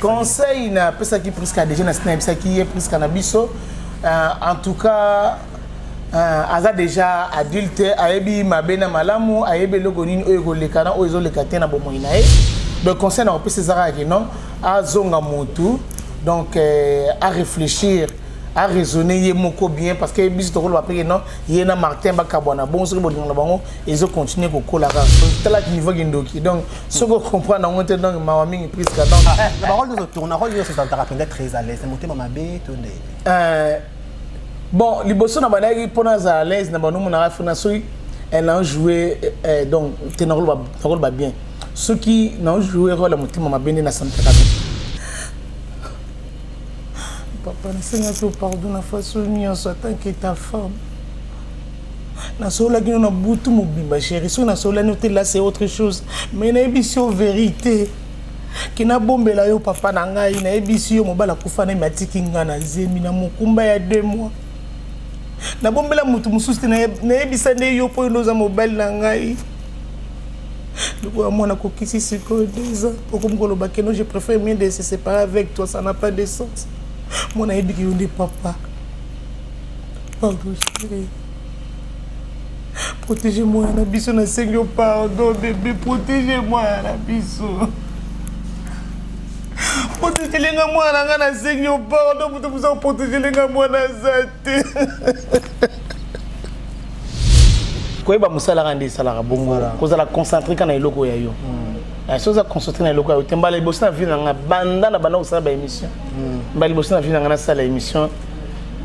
Conseil na pesa qui presque déjà na snap qui est presque na biso en tout cas aza déjà adulte ayebi mabena malamu ayebe logo nini oyo lekana oyo lekate na bomo inae donc conseil na pesa zara que non azonga motu donc à réfléchir à raisonner yemoko bien parce que biso to ko ba peke non yena Martin bakabwana bon so bo ngala bango ils ont continué ko kola tala niveau gindoki donc ce que comprendre on était donc ma mingi prise ka donc la parole de tourner rôle c'est en tarapenda très à l'aise monter mama bé tonde bon liboso na banaki pona za à l'aise na banu na rafina so elle a joué donc tenor ba bien ceux qui n'ont joué rôle monter mama bé na santé papa, Seigneur, te pardonne la façon dont tu tant que ta femme. Na sola qui na butu mobimba chérie, so na sola noté là c'est autre chose. Mais na émission vérité. Ki na bombela yo papa na ngai na émission mobala kufa na matiki nga na zemi na mokumba ya 2 mois. Na bombela mutu mususte na ebisa ne yo po noza mobile na ngai. Le moi na kokisi siko 2 ans. Pourquoi me koloba que non je préfère mieux de se séparer avec toi, ça n'a pas de sens. Mon ami qui dit papa, pardon chérie, protégez-moi na biso na Seigneur, pardon bébé, protégez-moi na biso, protégez-moi na Seigneur, pardon pour vous protéger-moi na zate. Quoi ba musala rande sala bongo, cause la concentrer kana iloko ya yo. Si vous avez consulté dans le local, vous avez vu dans banda na banda usaba émission. Vous avez vu dans la salle émission.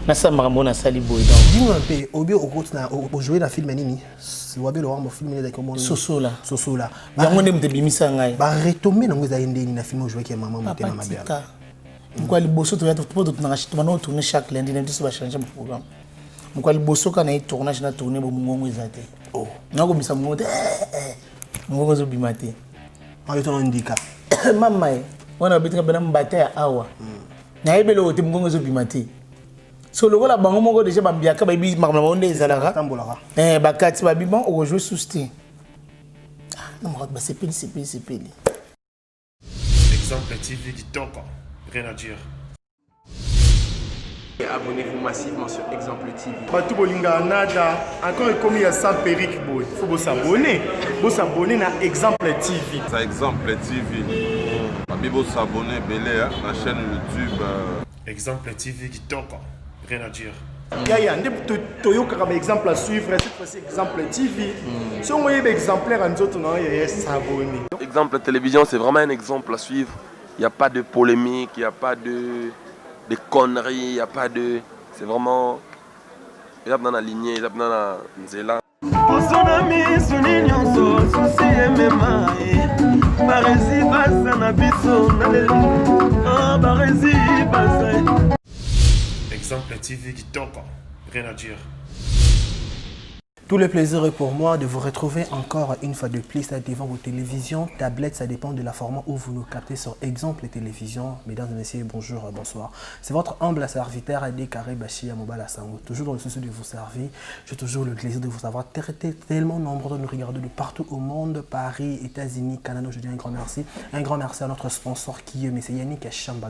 Na sa marambo na sali boy donc. Dis-moi un peu, obi okotna jouer dans film nini? Wabe le ramo film nini comme Soso là. Soso là. Ya ngone mtebimisa ngai. Ba retomber na ngoza yende ni na film jouer qui maman monter na mabela. Mko liboso to ya to poto tunangashita bana tourner chaque lundi na biso ba changer mon programme. Mko liboso kana tournage na tourner bo mungongo ezate. Oh. Nako bisa mungongo. Mungongo zo bimate. On est en handicap. Maman, on a besoin de bataille à awa. Na ebele o te mungongo zo bimate. So le voilà bango moko déjà bambiaka ba bi marama onde ezalaka. Tambolaka. Bakati ba biban o jouer sous steam. Non mais c'est peli. Exemple TV qui toque, rien à dire. Abonnez-vous massivement sur Exemple TV. Batou bolinga nada, encore comme il y a 100 périques, il faut s'abonner. Vous s'abonner à Exemple TV. C'est Exemple TV. Vous s'abonner à la chaîne YouTube. Exemple TV qui toque, rien à dire. Il y a un exemple à suivre, cette fois-ci Exemple TV. Si on voit un exemplaire, on doit s'abonner. Exemple Télévision, c'est vraiment un exemple à suivre. Il n'y a pas de polémique, il n'y a pas de conneries, il n'y a pas de... C'est vraiment... Il y a dans la lignée, il y a dans la nzela. Exemple TV qui toque, rien à dire. Tout le plaisir est pour moi de vous retrouver encore une fois de plus devant vos télévisions, tablettes, ça dépend de la format où vous nous captez sur Exemple Télévision. Mesdames et messieurs, bonjour, bonsoir. C'est votre humble serviteur Adi Karé Bachia Mobala Sango. Toujours dans le souci de vous servir. J'ai toujours le plaisir de vous avoir tellement nombreux de nous regarder de partout au monde, Paris, États-Unis, Canada. Je dis un grand merci. Un grand merci à notre sponsor qui est M. Yannick Chamba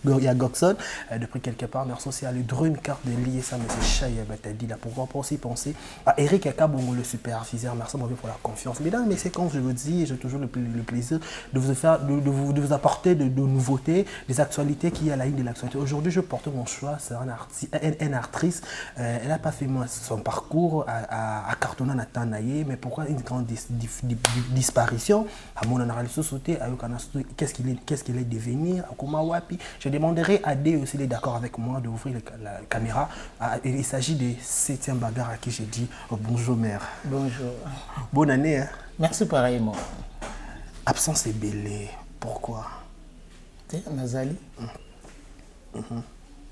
Gokson. Depuis quelque part, merci aussi à le Drum Carte de l'ISA, M. Chaya Batadi. Là, pourquoi pas aussi penser à Eric Akabongo, le superviseur. Merci beaucoup pour la confiance. Mesdames et messieurs, comme je vous dis, j'ai toujours le plaisir de vous apporter de nouveautés, des actualités qui est à la ligne de l'actualité. Aujourd'hui, je porte mon choix. C'est une actrice. Elle n'a pas fait son parcours à cartonner à Tanaye, mais pourquoi une grande disparition à mon analyse sauté qu'est-ce qu'il est devenu à Kumawapi. Je demanderai à D aussi, il est d'accord avec moi d'ouvrir la caméra. Il s'agit de 7e bagarre à qui j'ai dit bonjour mère. Bonjour. Bonne année. Hein? Merci pareillement. Absence est belle. Pourquoi? Nazali.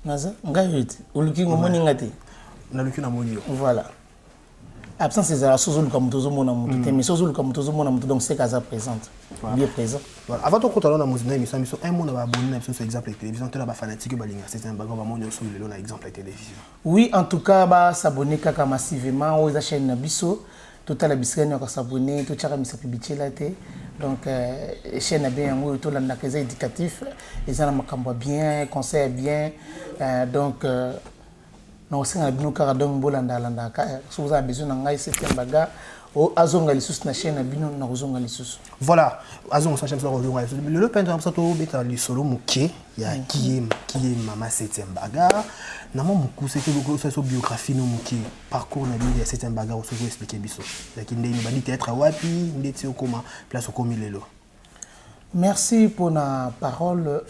Naza, ngayoti. Uluki ngomoni ngati. Naluki na monio. Voilà. Absence c'est la chose comme tout le monde mais chose comme tout le monde donc c'est qu'à présente. Bien présent. Voilà. Avant de continuer dans mon émission, un monde va abonner sur Exemple Télévision, tu as fanatique balinga, c'est un bagage vraiment sur le Exemple Télévision. Oui, en tout cas, s'abonner massivement aux chaînes Nabiso. tout à la biscuit on s'abonner tout chaka misa pibiche là té donc chaîne bien yango tout la nakeza éducatif et ça na makambo bien conseil bien donc non c'est un bino kara donc bolanda landa si vous avez besoin ngai c'était baga o azonga lisusu na chaîne bino na kozonga lisusu voilà azonga sa chaîne so kozonga lisusu le peintre ça to beta li solo muke ya qui est mama septième baga na mo muku c'est que so biographie no muke parcours na bi ya septième baga so vous expliquer biso lakini ndeni bandi théâtre wapi ndeti okoma place okomi lelo. Merci pour la parole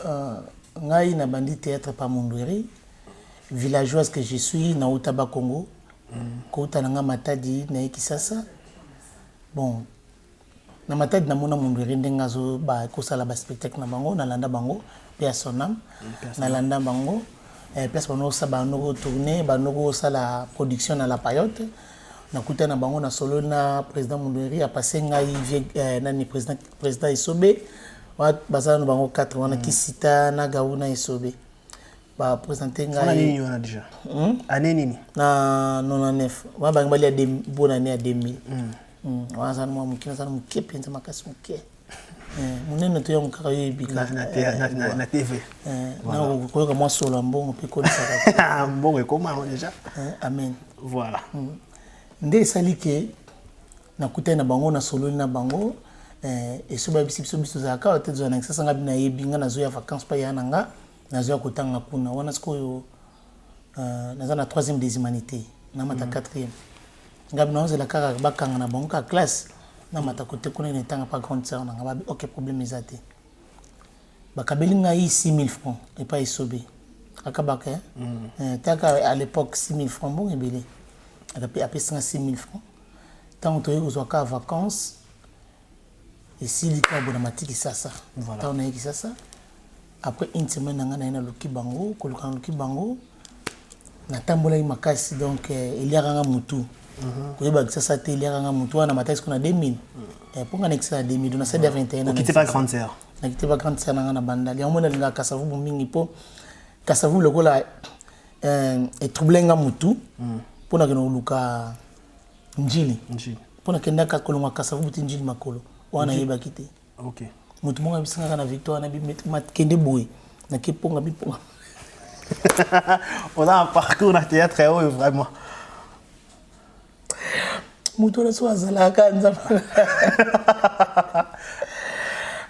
ngai na bandi théâtre pa Mundweri villageoise que je suis na Utaba Congo kota nanga matadi na Kisasa. Bon, na matadi na mona Mundweri ndenga zo ba kosala ba spectacle na bango na landa bango pe sonam na landa bango place bano sa ba no tourner ba no sala production na la payote na kuta na bango na solo na président Mundweri a passé ngai nani président Isobe wa bazana no bango 4 wana Kisita na Gauna Isobe ba présenter ngai année on a déjà année nini na 99 wa ba ngali ya bonne année à 2000 wazana mwa mukina sana mukepe nza makasi muke munene to yango kaka yebika na TV na ko mwa solo mbongo pe ko lisaka mbongo ekoma déjà amen voilà nde salike na kutana bango na solo na bango et so ba biso za ka te zo na sasa ngabi na yebinga na zo ya vacances pa yana nga na zo ya kotanga kuna wana siko na za na 3e des humanités na mata 4e ngabi na zo la kaka bakanga na bango ka classe na mata kote kuna ni tanga pa grande sœur na ngabi OK problème ezate bakabeli ngai 6000 francs et pas Isobe akabaka taka à l'époque 6000 francs bon ebele après 6000 francs tant que vous avez vacances et si les cas bonamatique ça voilà tant on a ça après une semaine on a na loki bango koluka loki bango na tambola makasi donc il y a ranga mutu ko ba ça il y a ranga mutu na matai qu'on a 2000 pour qu'on ait 2000 on a 21 qui était pas grande sœur na qui était pas grande sœur na banda ya mona linga kasavu mingi po kasavu lokola et troublenga mutu pour na luka njili pona kenda ka kolonga kasavu buti njili makolo wana yeba kite OK mutu monga bisinga na victoire na bi kende boy na keponga biponga on a un parcours na théâtre très vraiment mutu la swazala kanza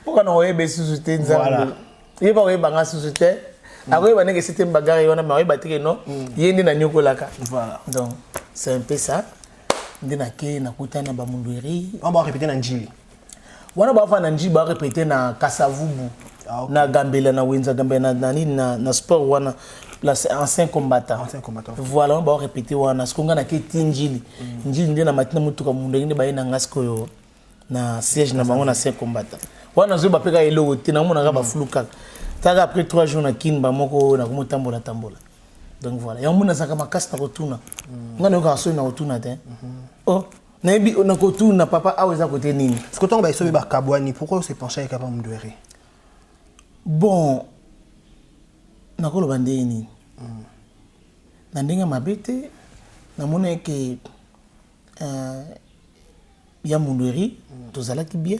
pourquoi non yeba susute nzambe yeba yeba nga susute ako yeba neke c'était bagarre yona ma yeba tike no yende na nyokolaka voilà donc c'est un peu ça ndina ke na kutana ba Mundweri on va répéter na njili wana ba fa na njili ba répéter na Kasavubu na Gambela na Wenza Gambela na sport wana la ancien combattant voilà on va répéter wana skonga na ke tinjili njili ndina matina mutuka Mundweri ba ina ngasko yo na siège na bango na ancien combattant wana zo ba peka elo te na mona ka ba fluka taka après 3 jours na kin ba moko na komotambola tambola. Donc voilà, et on a ça comme casse na retourna. On a encore na retourna te. Oh, na bi on a retourna papa a aux à côté nini. Ce que ton ba iso ba kabwani, pourquoi on s'est penché avec Papa Mundweri? Bon, na ko lo bande ni. Na ndinga mabete na mona ke ya Mundweri tozala ki bien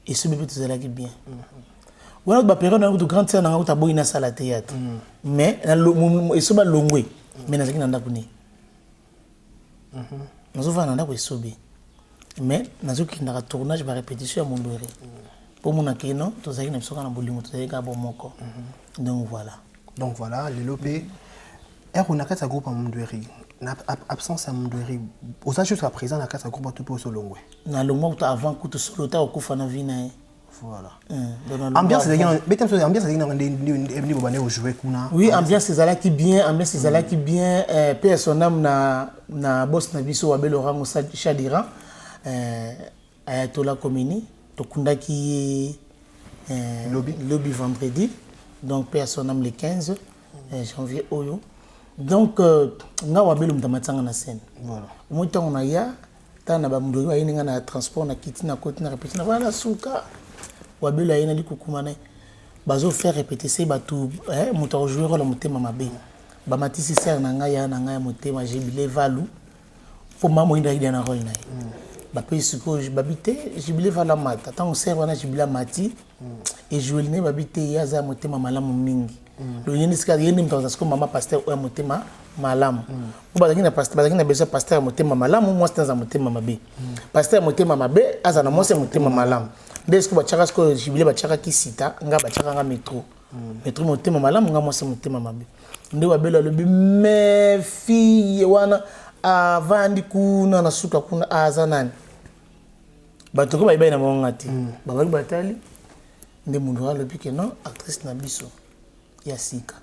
et ce bébé tozala ki bien. Voilà ba période na grande sœur na ngota boyina sala théâtre mais na esoba longwe mais na zaki na ndako ni nazo va na ndako esobe mais nazo ki na tournage ba répétition ya Mundweri pour mon akeno to zaki na bisoka na bolingo to zaki ka bomoko donc voilà le lopé et on a quatre groupe à Mundweri na absence à Mundweri aux âges jusqu'à présent na quatre groupe tout pour longwe na longwe avant coup to solo ta okufa na vie na voilà ambiance c'est bien ambiance c'est niveau bané au jouer kuna oui ambiance c'est là qui bien ambiance c'est là qui bien personne na boss na biso wa Belorango Chadira Ayatollah Komini to kundaki lobby vendredi donc personne le 15 janvier oyo donc nga wa Belo mtamatsanga na scène voilà moi tant na ya tana ba Mundweri ayinga na transport na kiti na côté na répétition voilà suka wabelo ayina likukumana bazo faire répéter c'est batu moto jouer le motema mabe ba matisi ser na ngai ya motema jibile valu pour maman inda ida na rôle na Bape siko babité jibile vala mata tant sert wana jibila mati et joline babité yaza motema malamu mingi lo yeni ska yeni mtanza siko mama pasteur o motema malamu ko bazaki na pasteur bazaki na besoin pasteur motema malamu moi stanza motema mabe pasteur motema mabe aza na moi motema malamu desko bachaka siko jibile bachaka kisita nga bachaka nga métro métro motema malamu nga moi motema mabe nde wabela lobi me fille wana avandi kuna na suka kuna azanani batoko bayibai na monga te babaki batali nde mundu alobi ke non actrice na biso ya sika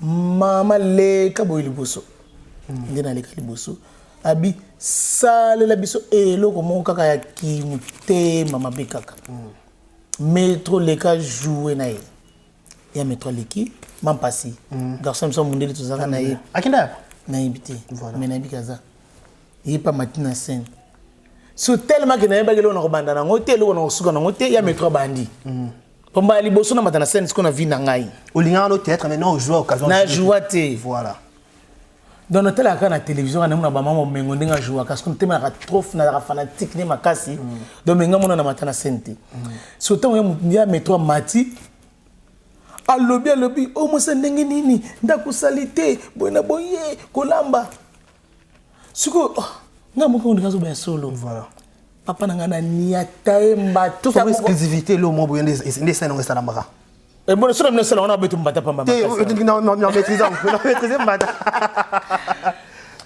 mama leka boyi liboso nde na leka liboso abi salela biso eloko moko kaka ya kimutema mabe kaka metro leka jouer na ye ya metro leki mampasi garçon mso mundeli tozaka na ye Akinda naïbité mais naïbika za il pas matin scène so tellement que naïba que l'on a banda na ngote l'on a suka na ngote ya metro bandi pomba liboso na matana scène ce qu'on a vu na ngai olinga no théâtre mais non jouer occasion na jouate voilà dans notre la kana télévision na mona ba mama mengo ndinga jouer parce que tema ka trop na ka fanatique ne makasi donc menga mona na matana scène so tant ya metro mati alobi o mosa ndenge nini ndakusalite boyena boye kolamba siko nga moko ndikazo ba solo voilà papa na ngana niatae mbato ça exclusivité lo mo boyende ndé ça non ça lambaka et bon solo mne solo on a betu mbata pamba non maîtrisant maîtriser mbata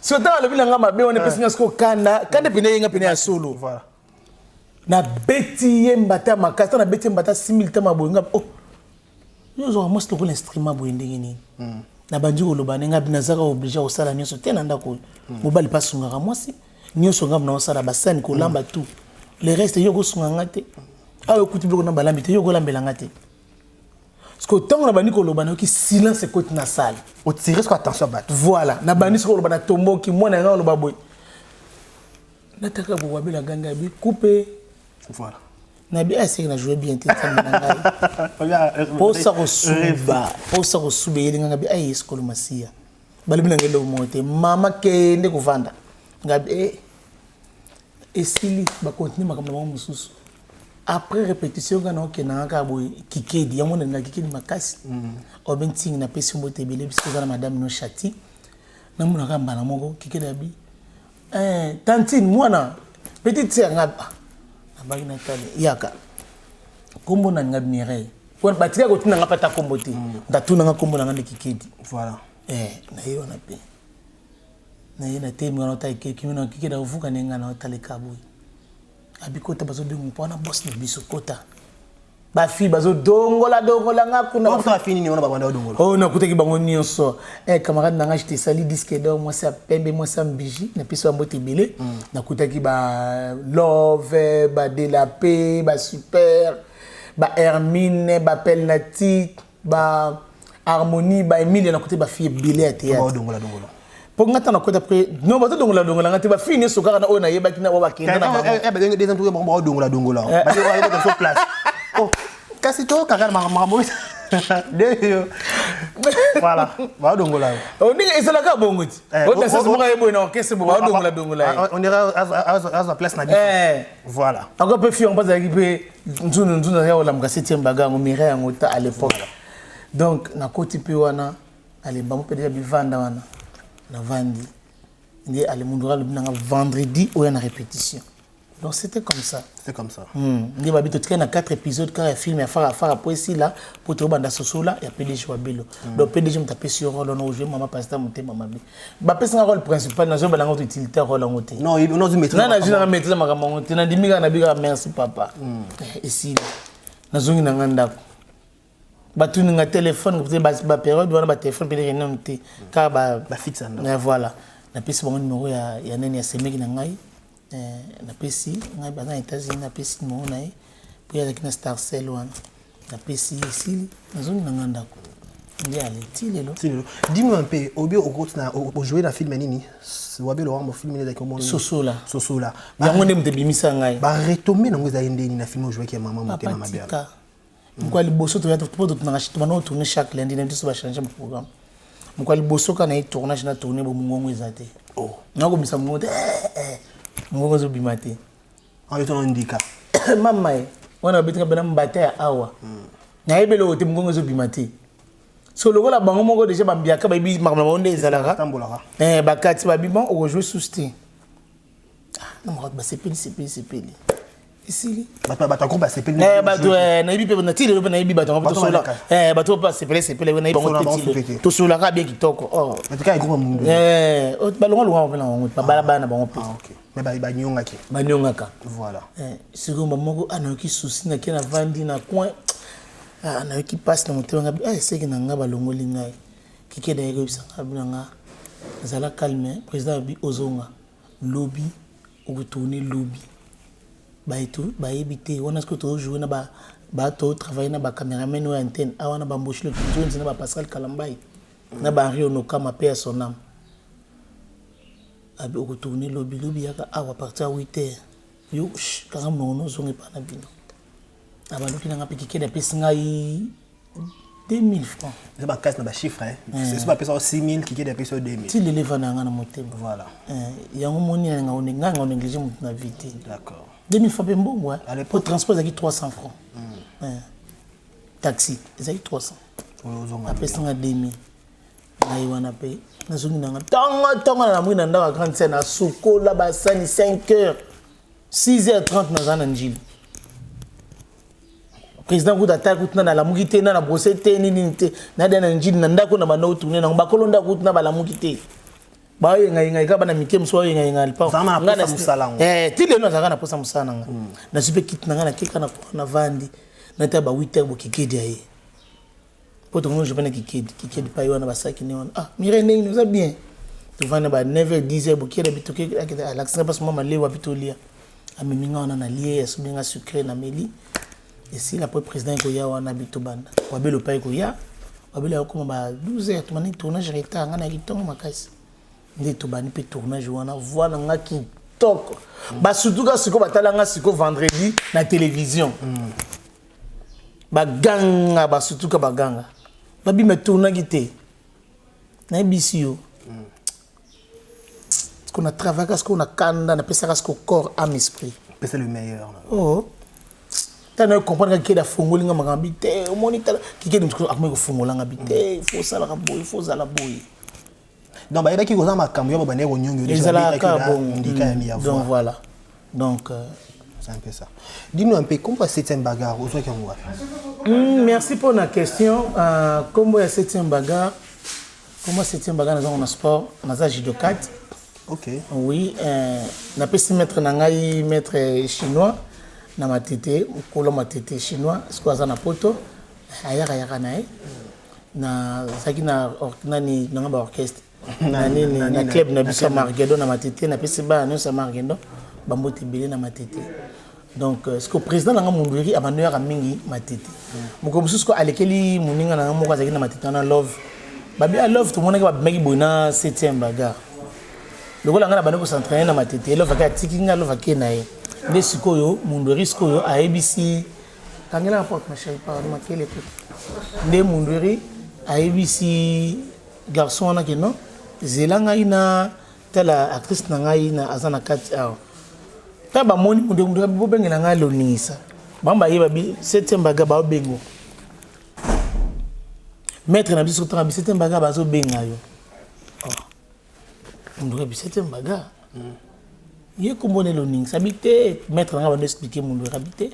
so ta alobi nga mabe on epesi siko kanda pene yenga pene ya solo voilà na beti ye mbata makasta na beti mbata 6000 tama boyanga oh yo zo moi c'est l'instrument boyende ngini na banji koloba nenga binazaka obligé osala nyoso te na ndako mobali pasungaka mwasi nyoso ngam na osala basani kolamba tout le reste yo kosunga ngate awe okuti biloko na balambi te yo kolambela ngate parce que tant na bani koloba na ki silence côté na salle au tirer ce attention bat voilà na bani koloba na tomboki mwana nga koloba boy nataka bo wabela ganga bi couper voilà nabi assez na jouer bien tete na ngai posa ko suba yeli ngabi ay iskolo masia balibina ngelo mote mama kende kuvanda ngabi esili ba continue makambo na mususu après répétition kana okena ka boy kikedi yamona na kikedi makasi obenting na pesi mbote bele bisko za madame no chati na muna ka mbana moko kikedi abi tantine mwana petite sœur ngaba abaki na tale yaka kombo na ngabi Mireille ko batika ko tuna ngapata kombo te ndatuna ngakombo na ngane kikedi voilà na yo na pe na yena te mwana ta kikedi na kikedi uvuka nenga na tale kaboy abikota bazo bingu mpona boss na biso kota ba fi bazo dongola ngakuna on fa fini ni on ba banda dongola oh na kutaki bango nyonso camarade nanga j'étais sali disque d'or moi ça pembe moi ça mbiji na piso mbote belé na kutaki ba love ba de la paix ba super ba Hermine ba Pelnati ba harmonie ba Emile na kutaki ba fille belé à théâtre dongola pour ngata na kota après non bato dongola ngati ba fini sokaka na ona yeba kina ba kenda na ba ba des gens ba dongola ba yo sur place oh kasi to kaka makambo voilà ba dongola on dit ezala ka bongoti on ta sasa moka yebo na orchestre ba dongola on ira à la place na voilà encore peu fion pas avec pe nzuna ya ola mga 7e bagango mire ya ngota à l'époque donc na koti pe wana ale ba mo pe déjà bivanda wana na vandi ndi ale mundura le binanga vendredi ou en répétition. Donc c'était comme ça. C'est comme ça. Ndi ba bito tika na 4 épisodes quand il film ya fara après ici là pour te banda sosola ya PDG wa Bello. Donc PDG mtape sur rôle on jouer mama pasteur motema mabe. Ba pesa rôle principal na zo balanga utilitaire rôle ngote. Non, il nous maîtrise. Na jina maîtrise makambo ngote na dimika na biga merci papa. Ici na zongi na nganda. Ba tuni nga téléphone peut-être ba période wana ba téléphone peut-être non te ka ba fixe anda. Mais voilà. Na pesa bango numéro ya nani ya semeki na ngai. Na pesi ngai bana États-Unis na pesi numéro na ye. Puis avec na Starcell wana. Na pesi ici na zongi na nganda ko. Ndi ale tilelo. Dis-moi un peu, au continue au jouer dans film nini? Wabe lo wango film ni comme Sosola. Yango ndem te bimisa ngai. Ba retomber na ngoza ndeni na film jouer ki maman motema mabia. Mko liboso to yato poto tunashituma no tourner chaque lundi na biso ba changer mon programme. Mko liboso kana tournage na tourner bo mungongo ezate. Oh. Nako bisa mungongo mungongo zo bimate. En étant indica. Maman, on a besoin de bataille à Awa. Na yebele o te mkongo zo bimati. So le la bango moko déjà bambiaka ba bi marmamonde ezalaka. Tambolaka. Bakati ba bimon o jouer sous sté. Ah, non ba sepeli. Ici. Bata groupe c'est peli. Bato na bi pe na ti le na bi bato to sola. Bato pas sepeli na bi to sola ka bien kitoko. Oh. Mais tu as groupe mundu. O balongo longa pela ngo pa bana bango pe. Ah OK. Mais ba nyongaki. Ba nyongaka. Voilà. Siko mamoko anoki souci na kena vandi na coin. Na qui passe na moto ngabi c'est que nanga balongoli ngai kike da yego bisanga binanga zala calme président bi ozonga lobby ou retourner lobby ba etu ba ebité on a ce que to jouer na ba to travailler na ba cameraman ou antenne awana ba mboshi le Jones na ba Pascal Kalambai na ba Rio no kama paix à son âme abi retourner lobby yaka awa partir à 8h yo quand non zonge pa na bino. Abaloki nanga pe kike da pesinga 2000 francs. C'est pas casse na ba chiffre hein. C'est pas peso 6000 kike da peso 2000. Ti le leva nanga na motema. Voilà. Yango moni nga on néglige mon na vite. D'accord. 2000 francs pe mbongo hein. Pour transport zaki 300 francs. Taxi zaki 300. Après ça 2000. Ngai wana pe nazongi nanga tonga na mwina ndaka grande scène à Sokola basani 5h 6h30 na zana njili. Président Gouda Takout na la mugité na brossé té ni na dana njili na ndako na bana otourner na bakolo ndako na bala mugité ba yenga ka bana mikem so yenga alpa ngana musala ti le no zaka na posa musala nga na sipe kit na ngana keka na vandi na ta ba 8h bo kikedi aye poto ngo je bana kikedi pa yona ba saki ne wana mirene nous a bien tu vana ba 9h 10h bo kida bitoke à l'accent parce que moi lewa bitolia ameminga ona na lié so binga sucré na meli. Et si la président Koya wana bitobanda wabelo pa Koya wabelo ko ba 12h to mani tournage retard ngana kitongo makasi ndi to bani pe tournage wana voilà ngaki toko ba surtout ka siko batala nga siko vendredi na télévision ba ganga ba surtout ka baganga babi me tournage té na bisio ce qu'on a travaillé ce qu'on a kanda na pesa ce corps âme esprit c'est le meilleur oh tana comprendre que la fongolinga magambité au moniteur qui est donc akome fongolanga bité il faut ça la boy il faut ça la boy donc ba ki goza makambo yo ba ne ko nyongo donc voilà donc c'est un peu ça. Dis-nous un peu comment cette bagarre au truc merci pour la question comment est cette bagarre dans le sport dans la judo 4 OK oui na pesi maître nangai maître chinois na matete kolo matete chinois sikoza na poto ayaka nae na saki na nani na ba orchestre na club na biso Margedo na matete na pesi ba no sa Margedo bambote belé na matete donc ce que président na Mundwiri abaneur mingi matete moko mususko alekeli muninga na moko azaki na matete na love babi a love to monaka ba meki bona 7e bagarre lokola ngana bana ko s'entraîner na matete love ka tikinga love ka nae de sikoyo Mundwiri sikoyo a ABC kangela porte ma chérie par ma kele tout de Mundwiri a ABC garçon na ke non zelanga ina tela actrice na ngai na azana 4 hours ta ba moni Mundwiri bo bengela ngai lonisa bamba yeba bi 7e baga ba bengo maître na biso tanga bi 7e baga ba zo benga yo Mundwiri bi 7e baga il est comme on est le ning s'habiter mettre en avant d'expliquer mon habiter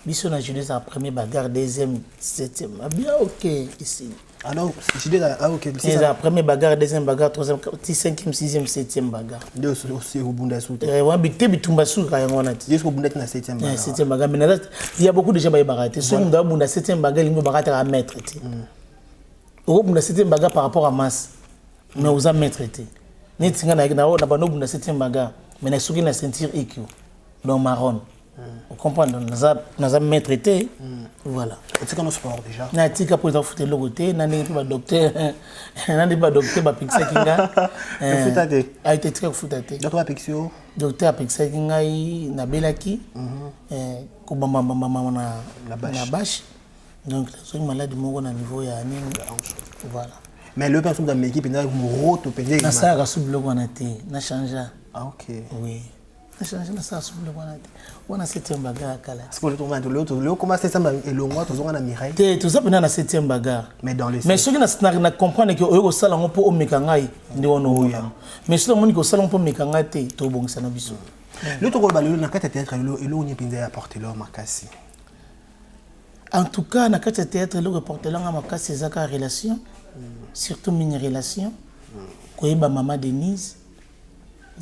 biso na jeunesse en premier bagarre deuxième septième bien OK ici alors OK c'est la première bagarre deuxième bagarre troisième cinquième sixième septième bagarre de aussi au bunda sou on habiter bitumba sou ka ngona ti jusqu'au bunda na septième bagarre septième bagarre mais il y a beaucoup de gens ba baraté ceux qui bunda septième bagarre lingo barata à mettre ti au bunda septième bagarre par rapport à masse mais aux a mettre ti ni tinga na na ba no bunda septième bagarre mais na souki na ceinture EQ donc marron on comprend nous a maîtrisé voilà c'est comme le sport déjà na tika pour faire foot le côté na ni pas docteur na ni pas docteur ba pixa kinga futate a été très futate docteur pixio docteur pixa kinga na belaki ko bamba na bâche donc c'est une maladie moko na niveau ya nini voilà mais le personne dans l'équipe na roto pédé na ça ka sous bloc on a été na changer OK oui changé na ça souple on a 7e bagarre kala. Parce que l'autre comment c'est ça et le mois toujours on a Mireille. Tout ça pendant la 7e bagarre. Mais dans les mais ceux qui na comprendre que au sala on peut o mekangai ndi wono ya. Mais ceux qui ko sala on peut mekangai te to bongisa na biso. L'autre rôle balolo na kata théâtre et lo on pinza apporter leur makasi. En tout cas na kata théâtre le reporter là makasi zaka relation surtout mini relation. Koyeba maman Denise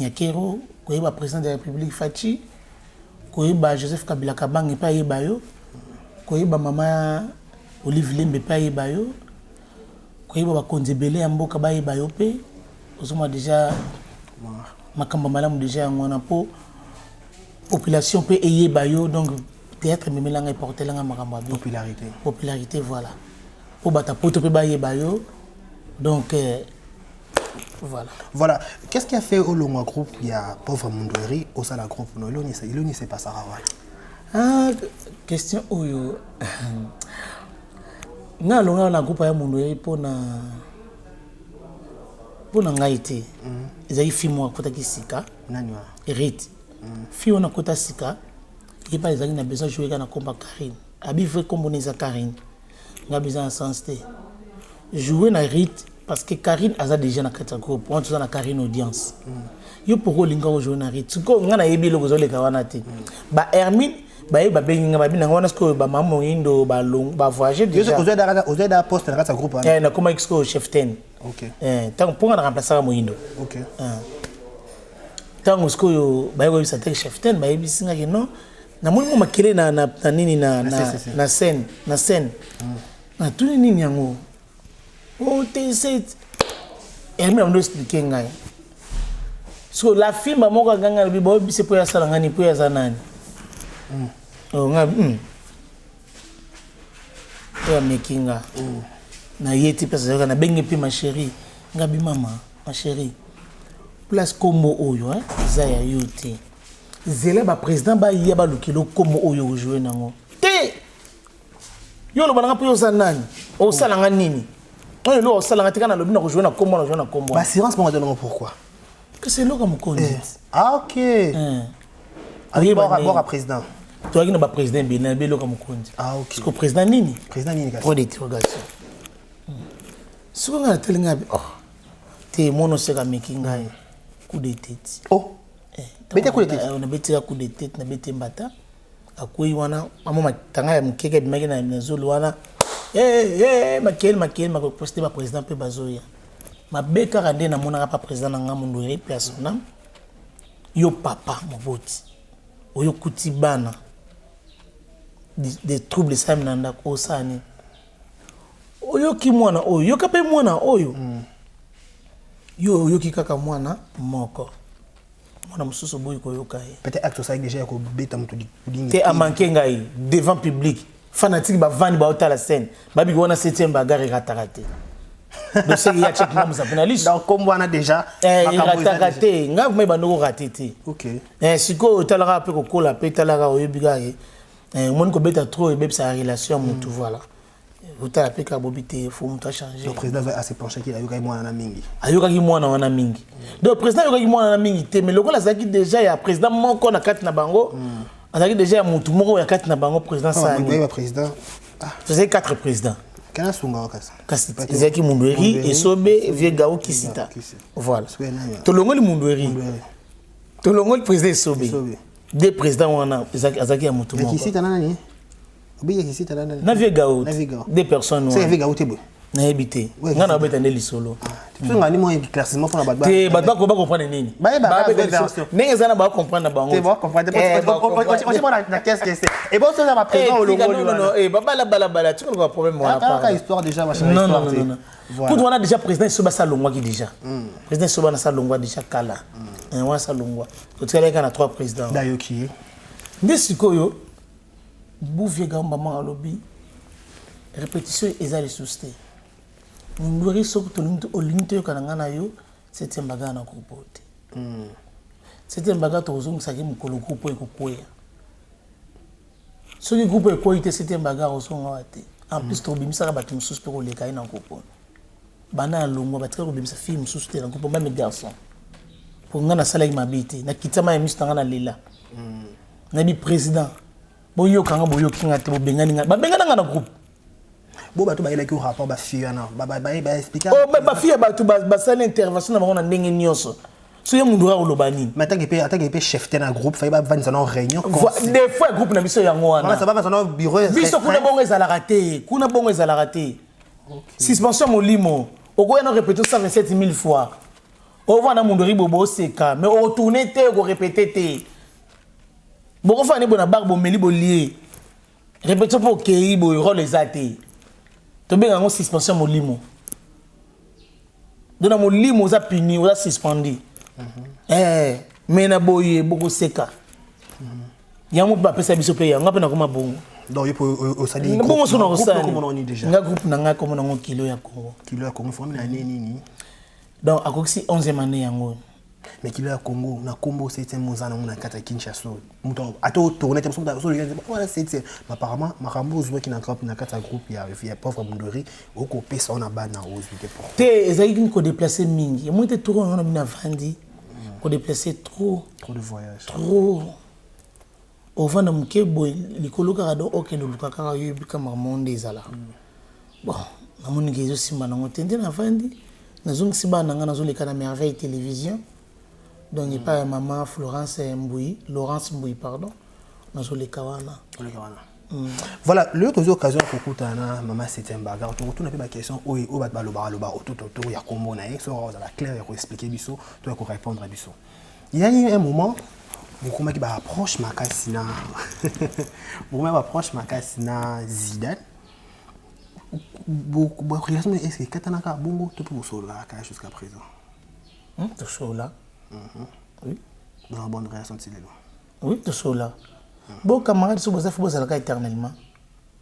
Nyakero, koyeba président de la République Fachi, koyeba Joseph Kabila Kabang pas yeba yo, koyeba maman Olive Lembe pas yeba yo, koyeba bakonzi belé amboka ba yeba yo pe, ozoma déjà makamba malamu déjà ngona po population pe yeba yo donc théâtre memelanga porter langa makamba popularité voilà. Po bata poto pe ba yeba yo donc Voilà. Qu'est-ce qui a fait au long groupe il y a pauvre Mundweri au sein de la groupe non il ne sait pas ça. Ah question oyo. Na longa na groupe ya Mundweri pona ngaite. Ezai fimo akota kisika. Nani wa? Rite. Fio na kota sika. Il pas ezali na besoin jouer na combat Karine. Abi vrai combinaison Karine. Na besoin en sens té. Jouer na Rite parce que Karine a déjà dans quatre groupe on tout na Karine audience yo pour linga o journal tiko ngana yebi lo kozole kawana te ba Hermine ba benga ba bina ngona sko ba maman indo ba long ba voyager déjà aux aides à poste dans groupe na comment exco chef 10 OK tant pour na remplacer mo indo OK tant sko yo ba yo bisa te chef 10 ba yebi singa que non na mo makele na nini na scène na tout nini yango. Oh, t'es elle m'a expliqué ngai. So la fille maman ka ganga bi bo bi se po ya sala ngani po ya zanani. Oh nga ya makinga. Na yeti pesa na bengi pi ma chérie. Ngabi mama, ma chérie. Place combo oyo zaya yote. Zela ba président ba yeba lukilo combo oyo jouer nango. Te. Yo lo bananga po yo zanani. O sala ngani. On est là au salon, on a le but de jouer na combo, on joue na combo. Assurance moi donne pourquoi? Que c'est là comme conduit. Ah OK. Avec rapport à président. Toi qui n'as pas président bien, bien là comme conduit. Ah OK. Parce que président nini? Président nini? Pour des interrogations. Souvent on a tellement oh. T'es mono c'est comme making guy. Coup de tête. Oh. Bête coup de tête. On a bête coup de tête, na bête mbata. Akui wana, maman tanga ya mkeke bimaki na zolo wana. Makel mako poster ba président pe bazoya. Ma beka rande na mona pa président na Mundweri personnel. Yo papa moboti. Oyo kutibana. Des troubles ça mnanda ko sani. Oyo ki mwana oyo, yo kape mwana oyo. Yo ki kaka mwana moko. Mwana mususu boy ko yokaye. Peut-être acte ça déjà ko beta mutu di. Te amanke ngai devant public. Fanatique ba vani ba ota la scène babi ko na 7e bagarre ratarate donc c'est il y a check moi ça finaliste donc comme on a déjà ratarate nga me bandoko ratete OK siko talara pe ko kola pe talara oyebiga mon ko beta trop et beb sa relation mutu voilà ota pe ka bobité faut muta changer le président va se pencher qu'il a yoka moi na mingi ayoka ki mwana wana mingi donc président yoka ki mwana na mingi te mais lokola zaki déjà ya président moko na kati na bango on a déjà mutu moko ya kati na bango président ça ni président c'est 4 présidents kana sunga kasi ezaki Mundweri esobe vie gao kisita voilà to longoli Mundweri to longoli président esobe deux présidents wana ezaki ya mutu moko kisita nani obiye kisita nani na vie gao deux personnes c'est vie gao tebo na ebité ngana obeta ndeli solo tu ngani mo éclaircissement pour na badba te badba ko ba comprendre nini ba nenge zana ba comprendre bango te ba comprendre on na qu'est-ce que c'est et bon ça na présent au logo non bala tu connais le problème voilà pas histoire déjà machin histoire non pour on a déjà président soba sa longwa qui déjà président soba na sa longwa déjà kala on sa longwa to tsela kana 3 présidents dayoki ndesikoyo bouvie gamba ma lobby répétition ezali susté Mundweri sokuto olinto yo kana ngana yo 7e bagarre na groupe te 7e bagarre to ozongisa ki mukolo groupe ekokoya soki groupe ekoyi te 7e bagarre ozonga wate en plus to bimisa bato mususu pe koleka na groupe bana longwa batika ko bimisa fille mususu te na groupe même garçon pour nga na sala ki mabite na kitama ya misto nga na lela na bi président boyo kanga boyo kinga te bo bengani nga ba bengana nga na groupe bo bato ba elaki au rapport ba fille na ba expliquer oh ba fille ba to ba sala intervention na bango na ndenge nyonso so ye mundu ra oloba nini mais attaque pe chef na groupe fa ba vanza na réunion des fois groupe na biso yango wana ça va vanza na bureau biso kuna bongo ezala raté suspension molimo okoya na répéter 127 000 fois on va na mundu ribo bo seka mais on tourner te ko répéter te boko fa ne bona barbo meli bo lié répéter pour kei bo rôle ezate to benga ngo suspension molimo dona molimo za puni za suspendi mais na boye boko seka yango ba pesa biso pe yango pe na koma bongo donc il faut ça dit bongo so na osali comment on est déjà nga groupe na nga comme na ngo kilo ya Congo faut na nini donc akoksi 11e année yango mais kilo ya Congo na Kombo 7e mozana na kata Kinshasa muto ato tourner te so voilà 7e apparemment makambo zo ki na kata groupe ya pauvre Mundori oko pesa on a bana ozwite pour te ezaki ko déplacer mingi moi te tour on a bina vandi ko déplacer trop de voyages trop au vent de mukebo likolo ka do okendo lukaka yo bika monde ezala bon na moni ke zo simba na ngotende na vandi na zongi simba na ngana zo le kana merveille télévision donc il pas maman Laurence Mbouy pardon na zo le kawana voilà l'autre occasion pour kutana maman c'était un bagarre tu retournes un peu ma question o bat baloba autour ya kombo na ex on va clair et expliquer biso toi pour répondre à biso il y a eu un moment beaucoup qui approche Makasina beaucoup approche Makasina Zidane beaucoup relation est-ce que katanaka bongo tout pour solo là jusqu'à présent tout chaud là oui dans une bonne relation de oui tout chaud là bon camarade sur ça faut ça éternellement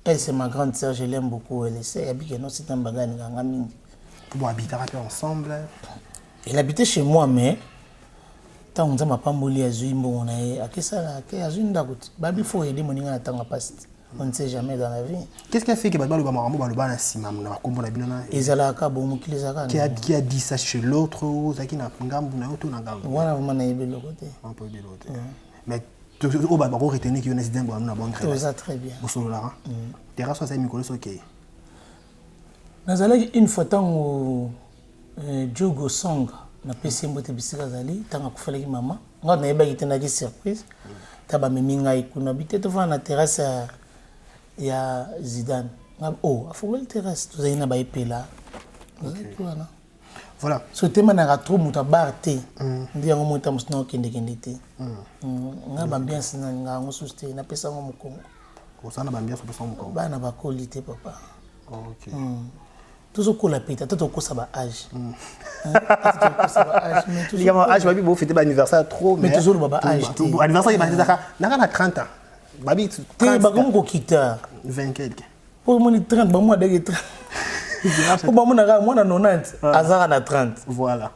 elle c'est ma grande sœur je l'aime beaucoup elle essaie habiter non c'est un bagage nganga mingi pour habiter ensemble elle habitait chez moi mais tant on m'a pas molli azui mbona akesala ke azui ndakuti babi faut aider moninga na tanga past on ne sait jamais dans la vie qu'est-ce qui a fait que balo ba marambo baloba na sima na kombo na binana ezala ka bo mukileza qui a dit ça chez l'autre zaki na ngambu na yoto na ngambu voilà vraiment na yebelo côté un peu de l'autre mais au ba ko retenir que Zidane ba na bonne très ça très bien au solo là terrasse ça mikolo OK nazala une fois tant Jogo Song na pesi mbote bisika zali tanga kufalaki mama nga na yeba kitenda ki surprise taba meminga ikuna bite to va na terrasse ya Zidane oh afungoli terrasse to zaina ba epela voilà voilà so tema na ratro muta barte ndi yango muta musna kende te nga ba ambiance na nga ngo suste na pesa ngo mukongo ko sana ba ambiance pesa ngo mukongo bana ba qualité papa OK tout ko la peta tout ko ça ba âge les gars âge babi bo fêter anniversaire trop mais toujours baba âge anniversaire ba ndaka na 30 ans babi 30 ba ko kita 20 quelque pour moi 30 ba moi dege 30 pour moi na 90 azara na 30 voilà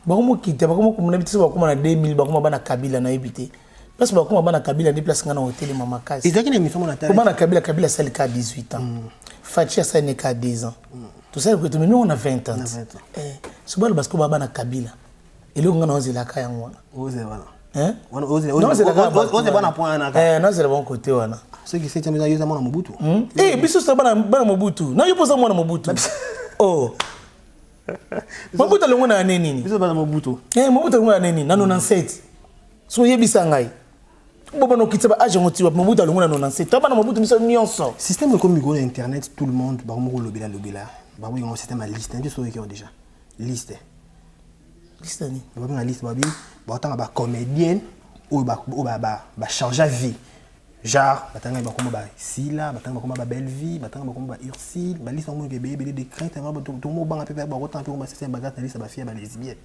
ba ko kita ba ko mo na bitisa ba ko na 2000 ba ko ba na kabila na ebité parce ba ko ba na kabila ni place ngana hotel mama kasi ezaki na émission na télé ko ba na kabila sali ka 18 ans Fatia ça n'est qu'à 10 ans tout ça que nous on a 20 ans souvent parce que baba na kabila et le ngana ozela ka yango ose voilà hein ose bana point na non c'est le bon côté wana ce qui c'est mais yo na Mobutu biso ça bana Mobutu na yo posa mwana Mobutu oh Mobutu le ngona nini biso bana Mobutu Mobutu le ngona nini na 97 so yebisa ngai boba no kitaba age ngoti wa Mobutu le ngona 97 to bana Mobutu biso nyonso système comme micro internet tout le monde ba mo lobela bah oui, on système à liste, un peu sur déjà. Liste. Liste ni. On va liste, bah bien, bah tant bah comédienne ou bah changer vie. Genre, bah tant bah comment bah Sila, bah tant bah comment bah belle vie, bah tant bah comment bah Ursule, bah liste on me bébé des craintes, bah tout le monde bah un peu bah autant peu bah c'est un bagage liste bah fille bah lesbienne.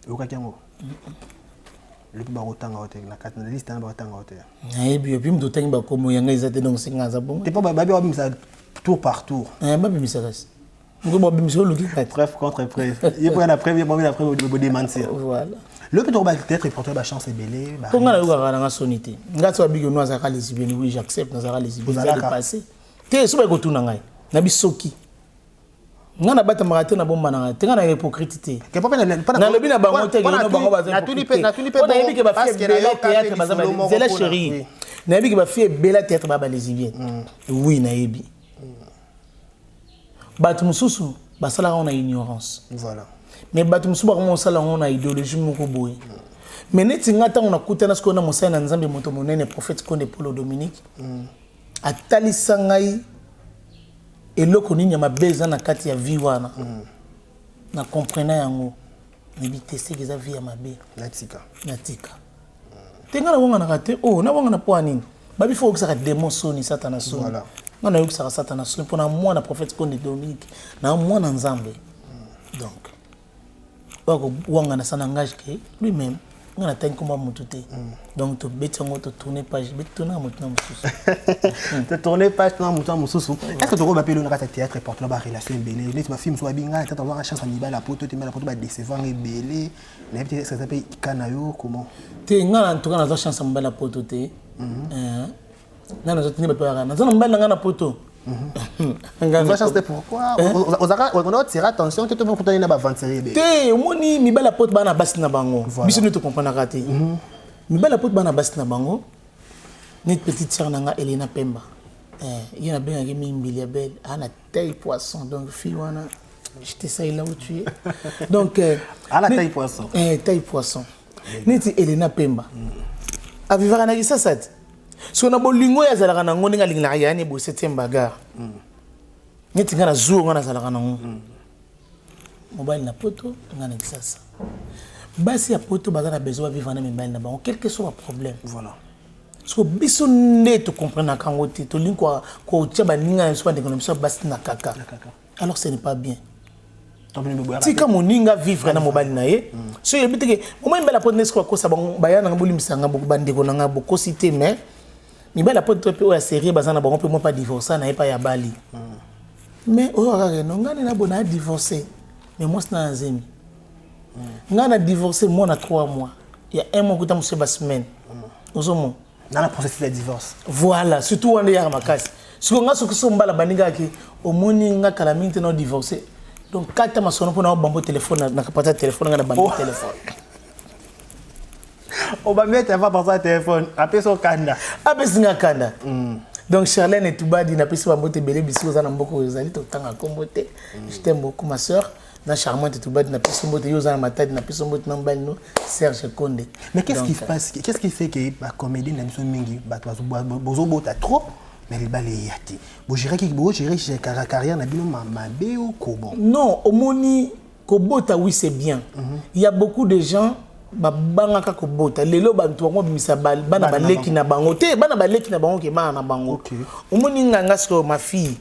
Au cas où le plus bas autant à hauteur, la carte de liste en bas autant à hauteur. Eh bien, puis me doute bah comment yanga ils étaient donc 5 ans bon. T'es pas bah bah ça tour par tour. Babi miseres. Ngo babi misolo ki preuve contre preuve. Il prend la preuve, il prend la preuve de démentir. Voilà. Le peut peut-être porter la chance est belé. Pour nga la nga sonité. Nga so bigi no azaka les bien oui, j'accepte na azaka les bien ça le passé. Te so ba ko tuna ngai. Na bisoki. nga na bata maraté na bomba na te nga na hypocrite Que pas na lobi na bango te na bango baza na tuni pe on a yebi ke ba fie bela théâtre baza ba zela chérie na yebi ke ba fie bela théâtre ba lesbienne oui na yebi bato mususu basala on a ignorance voilà mais bato mususu ba ko sala on a idéologie moko boye mais neti ngata on a kutana ce qu'on a mosala na nzambe moto monene prophète Konde Paulo Dominique atali sangai eloko nini ya mabeza na kati ya vie wana na comprena yango nibi tese ke za vie ya mabe natika tenga na wonga na kate oh na wonga na po nini babi fo okisa ka démon soni satana soni voilà ngana yokisa ka satana soni pona mwana prophète Konde Dominique na mwana nzambe donc bako wonga na sana engage ke lui même ngana tangi komba mutu te donc to betango to tourner page betona mutu na mususu te tourner page na mutu na mususu est-ce que tu vas appeler na kata théâtre porte la relation belé les ma film soit binga tata avoir chance ni ba la poto te la poto ba décevoir et belé mais peut-être ça s'appelle kanayo comment te ngana en tout cas na chance mbala la poto te ngana zo tini ba to na zo mbala ngana poto ngana chance te pourquoi on a tiré attention que tu vas pourtant na ba aventurer te moni mi bala poto bana basi na bango biso ne te comprendre raté mi bala poto bana basi na bango net petite sœur nanga Elena Pemba il y en a bien qui mi belle ana taille poisson donc fille wana j'étais ça là où tu es donc à la taille poisson taille poisson net Elena Pemba a vivre na ça ça so na bolingo ya zalaka na ngoni ngalinga na yani bo 7e bagarre net ngana zuo ngana zalaka na ngoni mobile na poto ngana kisasa basi ya poto bazana besoin vivre na mobile na bango quel que soit le problème voilà parce que biso ne te comprendre kango te to linko ko tshaba ninga so de konomisa basi na kaka alors ce n'est pas bien si comme moninga vivre na mobile na ye so il bitike moment bela poto nesko ko sabon bayana ngabuli misanga boko bandeko na ngabo ko cité mais mi bela poto pe o ya série bazana bango pe mo pas divorcer na pas ya bali mais o ka no ngani na bona divorcer mais moi c'est na zemi ngana divorcer moi na 3 mois il y a un mois que tu as une semaine ozomo dans la processus de divorce voilà surtout on est à ma casse ce qu'on a ce que son bala baninga ki au moni nga kala minute no divorcer donc quand tu m'as sonné pour na bambo téléphone na kapata téléphone na bambo téléphone on va mettre va passer téléphone après son kanda après singa kanda donc Charlène et Toubadi na pesi bambo te belé biso za na mboko ezali to tanga kombote je t'aime beaucoup ma sœur na charmante et Toubadi na pesi mbote yo za na matadi na pesi mbote na mbali no Serge Konde. Mais qu'est-ce qui se passe, qu'est-ce qui fait que la comédie na biso mingi ba bozo bota trop mais le balé yati bo gérer ki bo gérer carrière na bino mabe ou comment non omoni ko bota oui c'est bien il y a beaucoup de gens banga ka ko bota lelo bantu bango bimisa bana baleki na bango te bana baleki na bango ke bana na bango omoni nganga so ma fille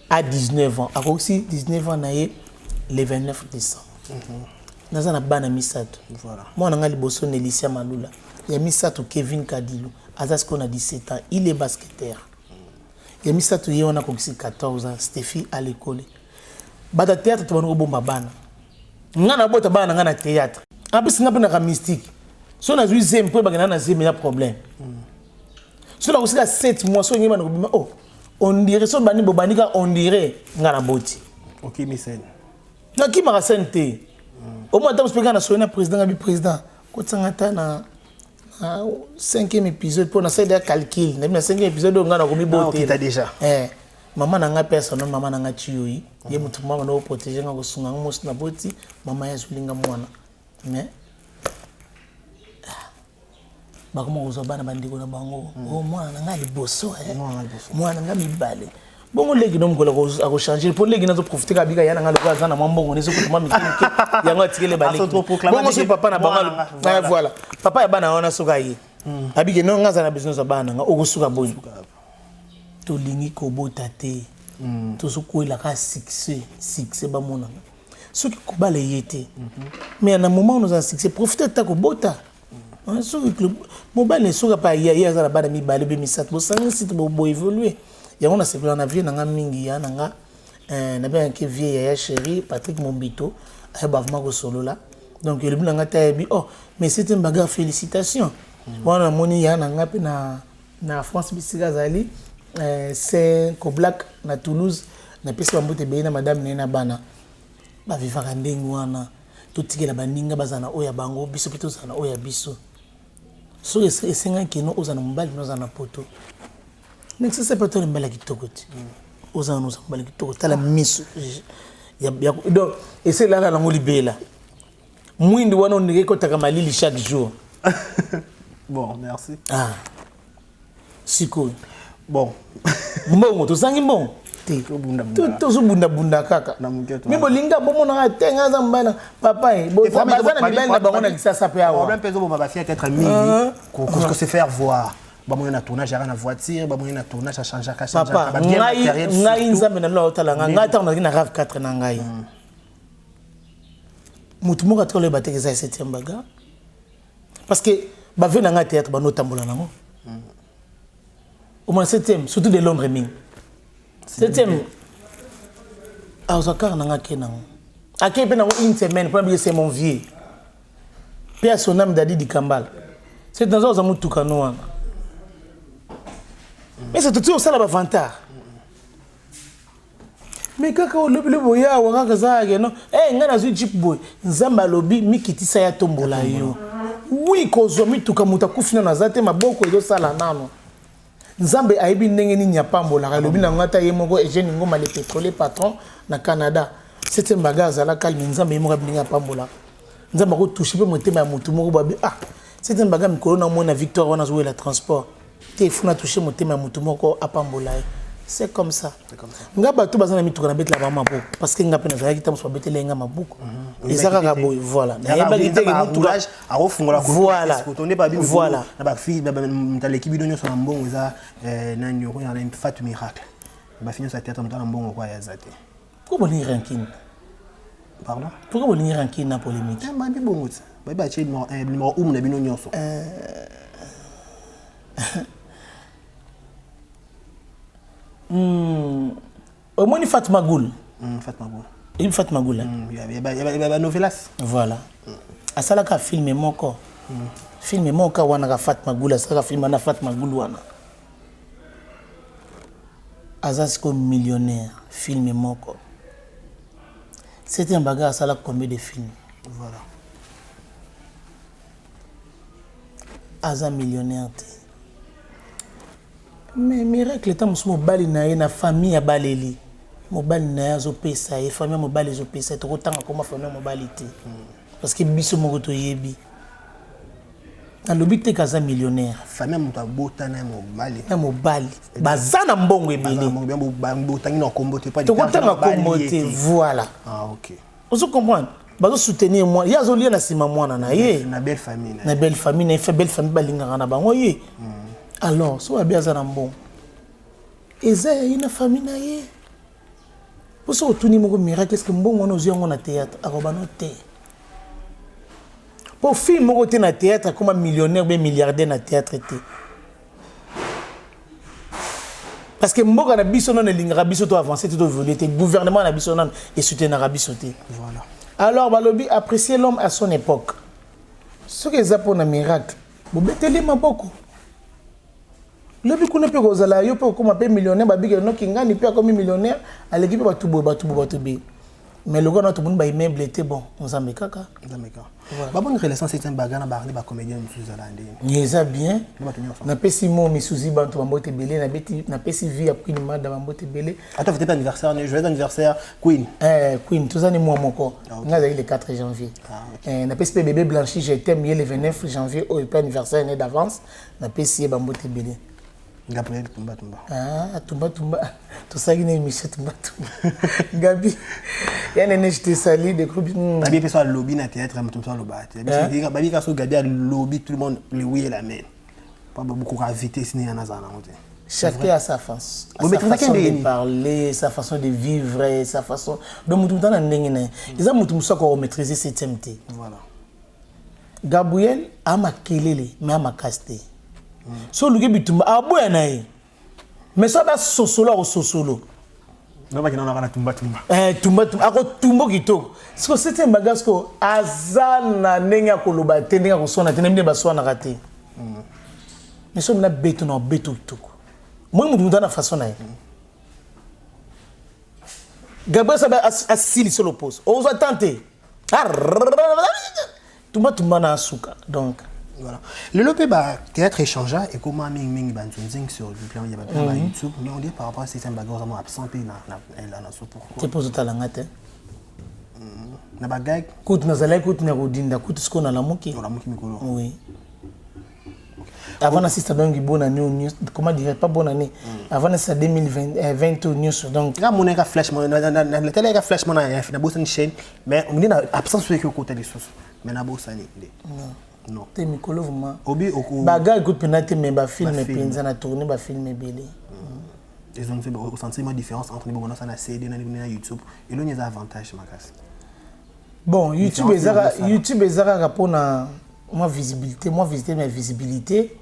a 19 ans a aussi 19 ans na ye le 29 décembre nazana bana misato voilà moi na ngali boso Nelicia Malula ya misato Kevin Kadilu azasko na 17 ans il est basketteur ya misato ye on a kokisi 14 ans Stéphie à l'école bata théâtre to bango bomba bana ngana bota bana ngana théâtre abisi ngapena ka mystique so na zuize mpo bagana na zemi na problème so na kosika 7 mois so ngema na kobima oh on dirait so bani bobani ka on dirait ngana boti OK misen na ki mara sente au moins tam speka na soina président abi président ko tsangata na 5e épisode pour na saida calcul na 5e épisode ngana ko mi bote déjà maman na nga personne maman na nga chiyoyi ye mutu mama no protéger nga ko sunga ngosi na boti mama ya zulinga mwana mais bakoma kozo bana bandiko na bango o mwana nga liboso mwana nga mibale bongo legi no mkola ko changer pour legi nazo profiter ka bika yana nga lokwa zana mambongo nezo kutuma mikike yango atikele baleki bongo so papa na bango voilà papa ya bana wana soka yi abike no nga zana business ya bana nga okosuka bonyo to lingi ko bota te to suko ila ka succès ba mona ce qui kobala yete mais à un moment nous avons succès profiter ta ko bota ce que mobile ne soka pa ya za bana mi bale be mi sat bo sang site bo évoluer ya on a se plan na vie na nga mingi ya na nga na bien que vie ya chéri Patrick Mombito ay bavma ko solo là donc le bin nga tayebi oh mais c'est une bagarre félicitations wana moni ya na nga pe na France bisiga zali c'est ko black na Toulouse na pesi bambote beye na madame nena bana bavivaka ndenge wana totikela baninga bazana oya bango biso pe tozana oya biso soki esengaki keno ozana mobali nozana poto nexe c'est pas toi mbala kitoko ti ozana nozana mbala kitoko tala miso donc essaie là la ngoli bela mwindi wana ondeke kotaka malili chaque jour. Bon, merci. Ah. Siko. Bon. Mbongo tozangi mbongo. Tozobunda bunda kaka. Mais bolinga bomo na tenga za mbana papa e bo bazana mibali na bango na kisasa pe awa. Problème peso ba fille être mingi que se faire voir. Ba moyen na tournage à la voiture, ba moyen na tournage à changer à changer. Papa, ngai nzambe na lo otala nga ta na RAV 4 na ngai. Mutu moko atole bateke za 7e baga. Parce que ba vena nga théâtre ba no tambola nango. Au moins 7e, surtout de Londres ming. 7e. Ah, Osaka na nga kenango. Ake pe nango une semaine pour bien c'est mon vieux. Puis à son âme Dadi Dikambal. C'est dans un mutuka no. Mais c'est tout ça la vantard. Mais kaka le boya wa kaka za no. Eh nga na zu jeep boy. Nzamba lobi mikitisa ya tombola yo. Oui kozo mituka mutakufina na zate maboko ezo sala nano. Nzambe aibi ndenge ni nyapambola lobi na ngata ye moko Eugène Ngoma le pétrolier patron na Canada. C'était mbagaza la calme nzambe yemo kabinga pambola. Nzamba ko toucher pe motema ya mutu moko babi ah c'était mbaga mikolo na mona Victor wana zo la transport. Te funa toucher motema ya mutu moko apambola. C'est comme ça. Nga bato bazana mituka na betla ba maboko parce que nga pe na zaki tamu so betela nga maboko. Ezaka ka boy voilà. Na yeba lite ke mutuka a refungola ko. Voilà. Voilà. Na ba fille na l'équipe bidonyo so mbongo za na nyoko ya na Fatou Miracle. Ba finir sa tête en temps mbongo kwa ya zate. Pourquoi bonne ranking? Pardon? Pourquoi bonne ranking na polémique? Ma bi bongo ça. Ba ba che numéro 1 na bino nyonso. Au moins, il Fatma Goul. Fatma Goul. Il Fatma Goul. Il y a novelas. Voilà. À ça, là, film moko. Film moko, wana Fatma Goul. À ça, film na Fatma Goul wana. Azasko millionnaire. Film moko. C'était un bagage à ça, là, combien de films. Voilà. Aza millionnaire. Mais miracle est un mobile na famille à baleli. Mobile na zo pesa et famille mobile zo pesa to tanga comme famille mobilité. Parce que biso mo to yebi. Na lobité kaza millionnaire. Famille muta bota na mobile. Na mobile. Bazana mbongo ebele. Botangi na kombote pas to tanga kombote voilà. Ah OK. Vous comprenez? Bazo soutenir moi. Ya zo lia na sima mwana na ye. Na belle famille. Na belle famille, na fait belle famille balinga na bango ye. Alors, si on a bien ça dans bon, et ça, il y a une famille naïe. Pour ça, tout le monde miracle, est-ce que bon, on a osé en théâtre, à Robanoté. Pour film, on a un théâtre comme un millionnaire ou un milliardaire dans le théâtre. Parce que moi, quand on a biso non, les rabiso to avancé, tout évolué, le gouvernement a biso non et soutenu rabisoté. Voilà. Alors, balobi apprécier l'homme à son époque. Ce que ça pour un miracle, vous mettez les maboko. Le but qu'on a pu causer yo peut comme un millionnaire babi que non kinga ni peut comme millionnaire à l'équipe ba tubo mais le gars notre monde ba immeuble était bon on s'en met kaka ba bonne relation c'est un bagana ba ba comédien musuzu zalande ni ça bien na pesi mo misuzi bantu bambote belé na pesi vie après ni madame bambote belé attends c'était anniversaire joyeux anniversaire Queen Queen tout ça ni moi moko nga le 4 janvier na pesi bébé blanchi je t'aime le 29 janvier au anniversaire né d'avance na pesi bambote belé. Gabriel Tumba Tumba. Ah, Tumba Tumba. Tout ça, il y a une émission Tumba Tumba. Gabi, il y a une émission sali de groupe. Gabi, il fait ça lobby dans le théâtre, il fait ça lobby. Gabi, il fait ça Gabi, lobby, tout le monde, le oui et la main. Pas beaucoup de vitesse, il y a un azar. Chacun a sa façon. Sa façon de parler, sa façon de vivre, sa façon. Donc, tout le temps, ils ont tout ça qu'on maîtrise cette TMT. Voilà. Gabriel a ma kelele, mais a ma casté. So luge bitumba aboya nae mais ça ba sosolo au sosolo non ba kina na tumba tumba tumba ako tumbo kitoko siko c'était bagage ko azana nenga koloba tendenga ko sona tenemne ba sona raté mais so na beto kitoko moi mutu na façon nae Gabriel Sabe assis sur le poste. On va tenter. Tout le monde a un souka. Donc, voilà. Le lopé, théâtre échangea et comment Ming Banzunzing sur le plan YouTube. Mais on dit par rapport à ces bagarres vraiment absents, puis pourquoi. tu poses ta langue. Na bagag. Kout nazala kout na rodinda kout ce qu'on a la moki. Oui. Avant d'assister donc bonne année comment dire pas bonne année. Avant ça 2020 news donc. Là mon ega flash mon na télé ega flash mon na bossa une chaîne mais on dit na absence sur côté des choses. Mais na bossa ni. Non. Te mikolo vraiment. Obi oko. Baga écoute penate mais ba film penza na tourner ba film belé. Ils ont fait au sentiment différence entre les bonnes na CD na YouTube. Et là il y a des avantages makas. Bon, YouTube ezara pour na moi visibilité, moi visiter ma visibilité.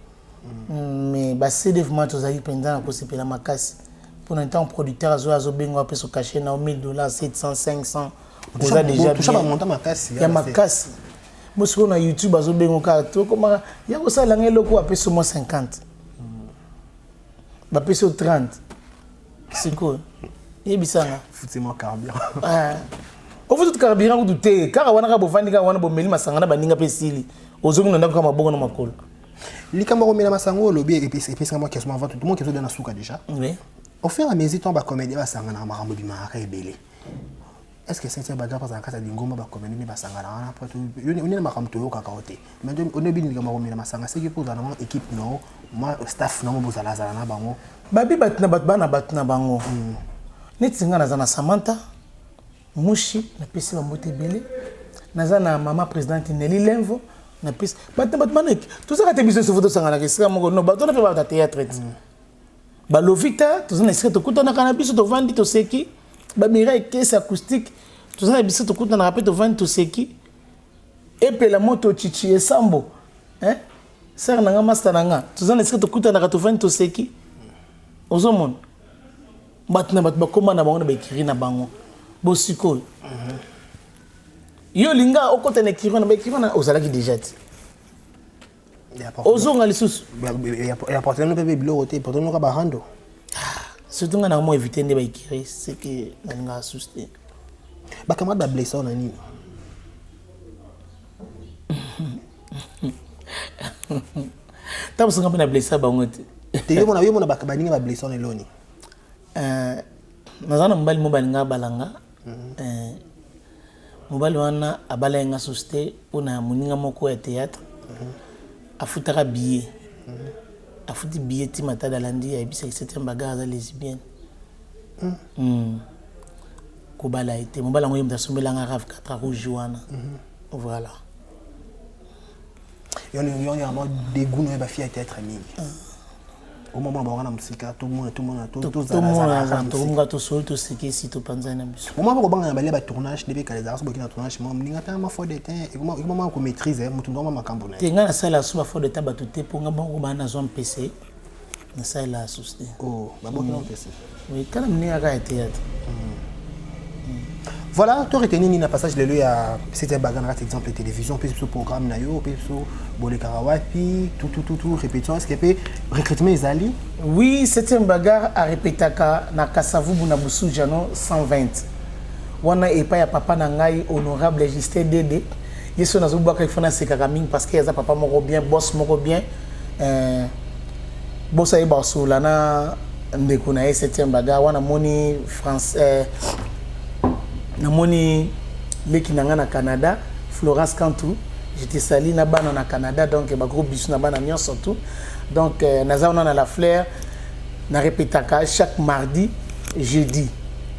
Mais bah c'est vraiment tous aïe pendant à cause de la makasi. Pour un temps producteur azo bengo peut se cacher na $1000, 700, 500. Vous a déjà tout ça va monter makasi. Ya makasi. Moi sur na YouTube azo bengo ka to comment ya ko ça langue loko a peso mo 50. Ba peso 30. C'est quoi? Et bisanga. Foutez-moi carburant. Au fait tout carburant ou douter car wana ka bovandi ka wana bomeli masanga na baninga pesili. Ozongo na kama bongo na makolo. Likambo mena masango lobi et puis moi qui sont avant tout le monde qui est dans souka déjà. Oui. Au fur et à mesure ton ba comédie ba sanga na marambo bi mara ebele. Est-ce que c'est bagarre parce que ça dingoma ba comédie ba sanga na après tout on est na marambo to ka kaote. Mais on est bien likambo mena masanga c'est que pour dans équipe non moi staff non bo zala na bango. Babi batna batna bango. Netsinga na zana Samantha Mushi na pesi ba mote belé. Na zana maman présidente Nelly Lenvo. Na pesi batmanek tout ça ka business photo sanga na kesika moko no bato na pe ba théâtre ba lovita tout ça na sika to kutana kana biso to vandi to seki ba mira caisse acoustique tout ça na biso to kutana na pe to vandi to seki et pe la moto chichi esambo hein sar na nga master na nga tout ça na sika to kutana to vandi to seki ozomon batna bat ba koma na bango na ba ekiri na bango bosiko yo linga okota na ekiri na ba ekiri na ozalaki déjà ti ozonga lisusu ya porter no pepe bilo roté porter no ka ba hando surtout nga na mo éviter nde ba ekiri c'est que na nga asuster ba camarade ba blessé na nini tabu sanga na blessé ba ngote te yo mona ba ninga ba blessé na loni nazana mbali mo balinga balanga mobali wana abala nga suste pona muninga moko ya théâtre afutaka billet afuti billet ti matada landi ya bisa 7e bagarre za lesbienne ko bala été mobali ngo yimda sombela nga rave 4 rouge wana voilà yo ya mo dégoût no ba fille théâtre mingi au moment où on a musique tout le monde tout ce qui est si tout panza na biso au moment où on a balé tournage depuis que les artistes bokina tournage moi ninga ta ma faute de temps et comment on maîtrise mutu ndoma makambo na tenga na sala suba faute de temps ba tout pour nga bango ba na zone PC na sala suste oh ba bokina PC oui quand même ni aga théâtre voilà, tu retenu ni na passage de lui à c'était bagarre exemple télévision puis ce programme na yo puis ce bolé karawapi tout répétition est-ce qu'il peut recrutement Izali oui c'était une bagarre à répétaka na Kasavubu na Busu Jano 120 wana epa ya papa na ngai honorable Justin Dede yeso nazo baka ifana sekaka mingi parce que yaza papa moko bien boss moko bien boss ay basola na ndeko na c'était une bagarre wana moni français namoni leki nanga na Canada Florence Cantu j'étais sali na bana na Canada donc ba gros bisu na bana nyon surtout donc nazaona na la fleur na répétaka chaque mardi jeudi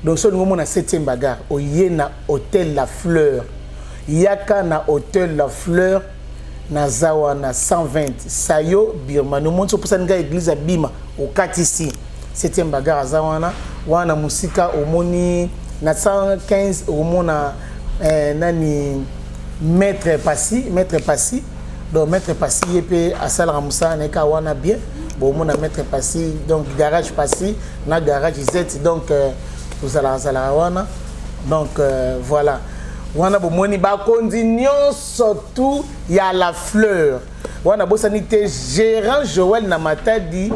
donc so ngomo na 7e bagarre au Yena hôtel La Fleur yaka na hôtel La Fleur na zawa na 120 sayo Birma no monso pour ça nga église abima au katisi 7e bagarre zawana wana musika omoni na 115 au mona nani maître Passy donc maître Passy yepé à Sal Ramoussa na ka wana bien bon mona maître Passy donc garage Passy na garage Z donc vous allez wana donc voilà wana bo moni ba continuer surtout ya La Fleur wana bosanité gérant Joël na Matadi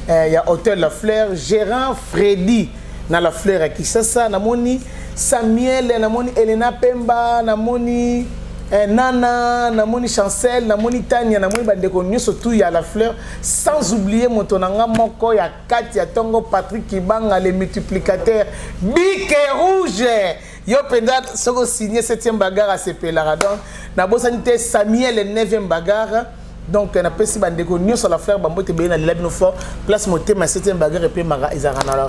ya hôtel La Fleur gérant Freddy na la fleur à Kisasa namoni Samuel namoni Elena Pemba namoni Nana namoni Chancel namoni Tania namoni bandeko nyonso tout ya la fleur sans oublier motonanga moko ya Kati ya Tongo Patrick Kibanga les multiplicateurs Bic Rouge yo penda soko signé 7e bagarre à Sepelara donc na bosanité Samuel 9e bagarre donc na pesi bandeko nyonso la fleur bambote be na lilabino fort place motema 7e bagarre et puis mara ezarana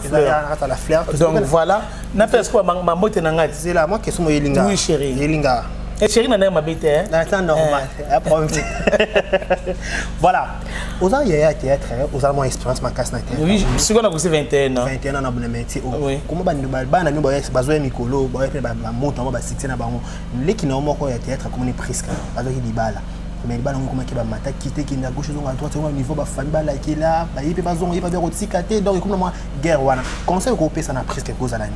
la fleur donc voilà na pesi quoi bambote na ngati c'est là moi qui suis yelinga oui chérie yelinga et chérie na ma bête hein c'est normal voilà aux ans il y a théâtre aux allemands expérience ma casse na théâtre oui c'est qu'on a bossé 21 ans 21 ans na bon métier oui comment bana mi bazo mikolo ba monto ba succès na bango leki na moko ya théâtre comme ni presque bazo ki dibala mais les ballons comme qui va mater quitter qui na gauche à droite au niveau ba famille ba qui là ba yé ba zon yé ba vers autre donc comme moi guerre wana conseil ko pesa na presque cause à la nuit.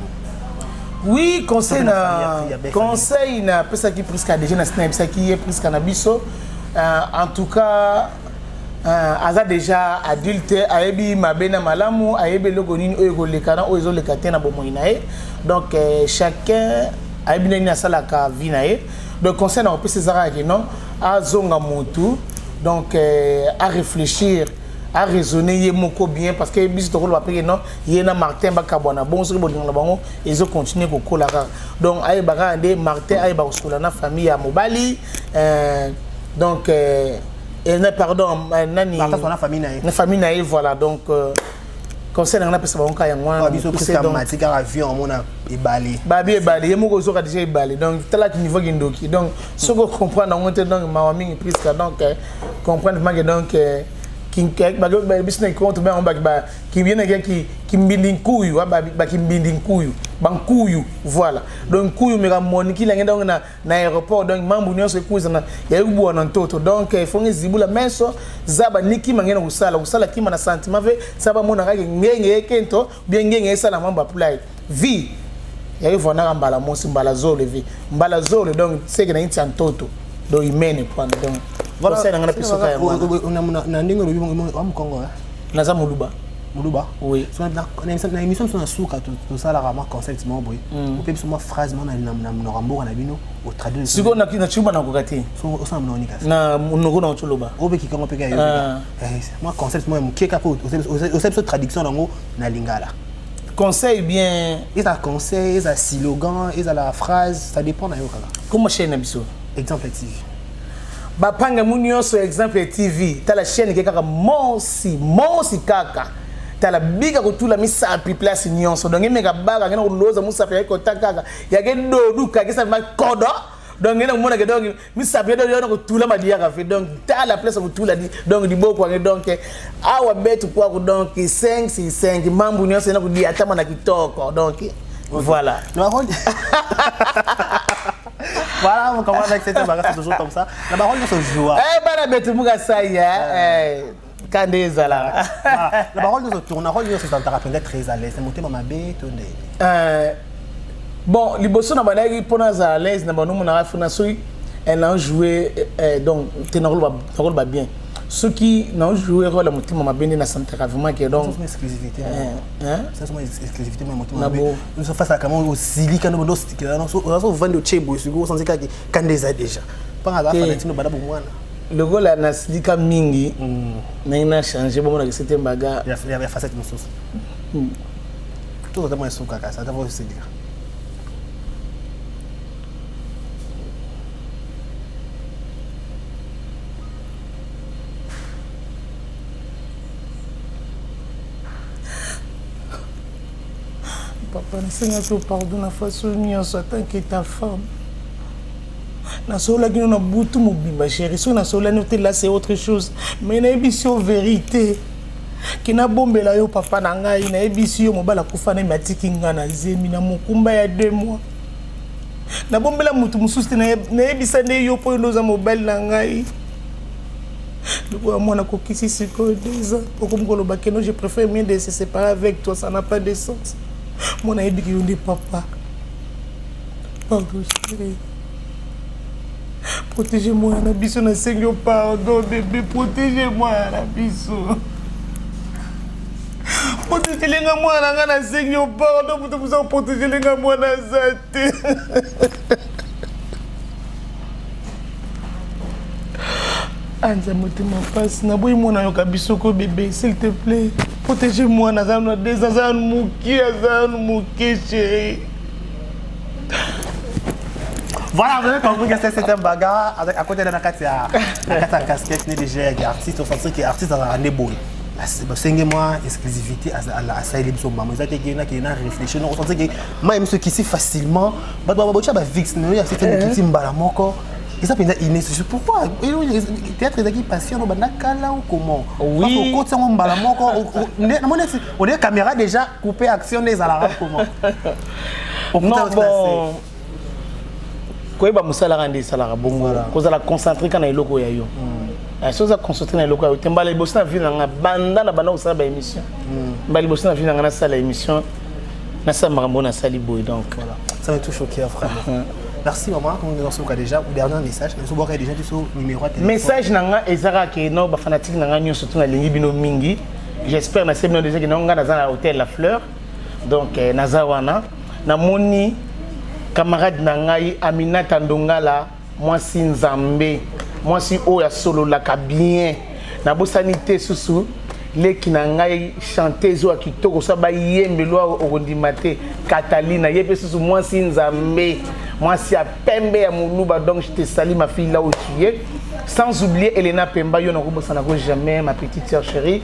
Oui, conseil na pesa qui presque déjà na snipe ça qui est presque na biso en tout cas aza déjà adulte ayebi mabena malamu ayebi logo nini oyo kolekana oyo ezoleka na bomoi na ye donc chacun ayebi nini asalaka vie na ye donc conseil na opesa ezaka ke non azonga motu donc à réfléchir à raisonner yé moko bien parce que biso to ko ba peke non yena Martin bakabona bon so bo ngala bango ezo continuer ko kolaka donc ay baka ande Martin ay ba kosola na famille ya mobali donc pardon nani Martin son na famille na voilà donc conseil na pesa bango ka yango biso c'est automatique à avion mona ebali babi ebali yemoko zo ka déjà ebali donc tala ki niveau kindoki donc ce que comprendre on te donc ma mingi presque donc comprendre manque donc qui business compte ben on ba qui vient qui mbindi nkuyu ba qui mbindi nkuyu bankuyu voilà donc kuyu mera moniki la ngenda na aéroport donc mambu nyonso ekuza na ya ubu na ntoto donc fonge zibula menso zaba niki mangena kusala kima na sentiment ve saba mona kake ngenge ekento bien ngenge esala mamba apply vie ya hivyo na mbala mosi mbala zole vie mbala zole donc c'est que na inti ntoto do imene point donc voilà c'est ngana pisoka ya mwana na ndingo lobi wa mkongo na za muluba oui so na émission sur suka to sala rama concept mo boy on peut sur ma phrase mo na rambo na bino au traduire siko na chumba na kokati so ça mna onika na mnogo na chuluba obe kikango peka yo moi concept mo mkeka po au cette traduction nango na lingala conseil bien ils a conseil ils a slogan ils a la phrase ça dépend na yo kala comment chaîne biso exemple TV bapanga munyoso exemple TV ta la chaîne ke kaka mosi kaka ta la biga ko tula misa pi place nyonso donc emeka baga ngena ko loza musa pe ko takaka ya ke do du ka ke sa ma kodo donc ngena mona ke donc misa pe do yo ko tula madia ka fe donc ta la place ko tula di donc di boko nge donc awa betu kwa ko donc 5 mambu nyonso na ko di atama na kitoko donc voilà voilà on commence avec cette bagarre toujours comme ça la parole se joue bana betu muga saya Kandeza là. La parole de tourne rôle de cette entrepreneur très à l'aise, c'est monter ma bête bon, liboso na banaki pona za à l'aise na banu na funa soi elle a joué donc tenor ba bien. Ceux qui n'ont joué rôle motima ma bende na santé vraiment que donc c'est une exclusivité ça c'est une exclusivité mais motima nous sommes face à comment aussi lika no stick là non so vendre chebo sur sans dire que Kandeza déjà pas à la fin bada bomwana le gars là na silika mingi na changé bon na c'était baga il y a facette mosusu tout totalement est souka ça d'abord se dire papa nasenga pardon na façon nyonso tant que ta femme na sola qui na butu mobimba chérie so na sola noté là c'est autre chose mais na émission vérité qui na bombela yo papa na ngai na émission mobala kufa na matiki nga na zemi na mokumba ya 2 mois na bombela mutu mususu na ebisa ne yo po ndoza mobile na ngai moi, je je préfère mieux de se séparer avec toi, ça n'a pas de sens. Mon ami qui dit papa. Pardon, chérie. Protégez-moi, Nabiso, na Seigneur, pardon, bébé, protégez-moi, Nabiso. Protégez-moi. protéger les gens, moi, on a enseigné au pardon pour vous protéger les gens, moi, on a zaté. Anza motema passe na boy mona yoka bisoko bébé s'il te plaît protégez-moi nazana des azan muki chérie. Voilà, vous avez compris que c'est un bagarre avec à côté de la casquette des artistes, on sent que artiste dans un boy. C'est moi exclusivité à la salle de maman. Ils ont été qui n'a réfléchi, on sent que moi même ceux qui si facilement bah vix mais il y a certaines qui mbalamoko. Et ça, c'est pourquoi théâtre est passion ou comment? Oui. On est caméra déjà coupée action des alarmes comment? Non bon. Quoi bah musala rendre salara bongo. Cause la concentrer quand na eloko ya yo. Si vous concentrer na eloko ya yo, tembala boss na vie na banda na banda osala ba émission. Mbali boss na vie na sala émission. Na sa marambo na sali boy donc voilà. Ça m'a tout choqué vraiment. Merci maman, comme nous avons déjà au dernier message, nous avons déjà sur numéro de téléphone. Message nanga ezara ke no ba fanatique nanga nyo surtout na lingi bino mingi. J'espère na sebino déjà que nanga na za hôtel La Fleur. Donc nazawana na moni camarade nangai Aminata Ndongala moi si nzambe moi si oya solo la ka bien na bosanité susu leki nangai chanteuse wa kitoko sa ba yembelo okondimate Catalina yepe susu moi si nzambe moi si a pembe ya muluba donc je te salue ma fille là où tu es sans oublier Elena Pemba yo na kobosana ko jamais ma petite sœur chérie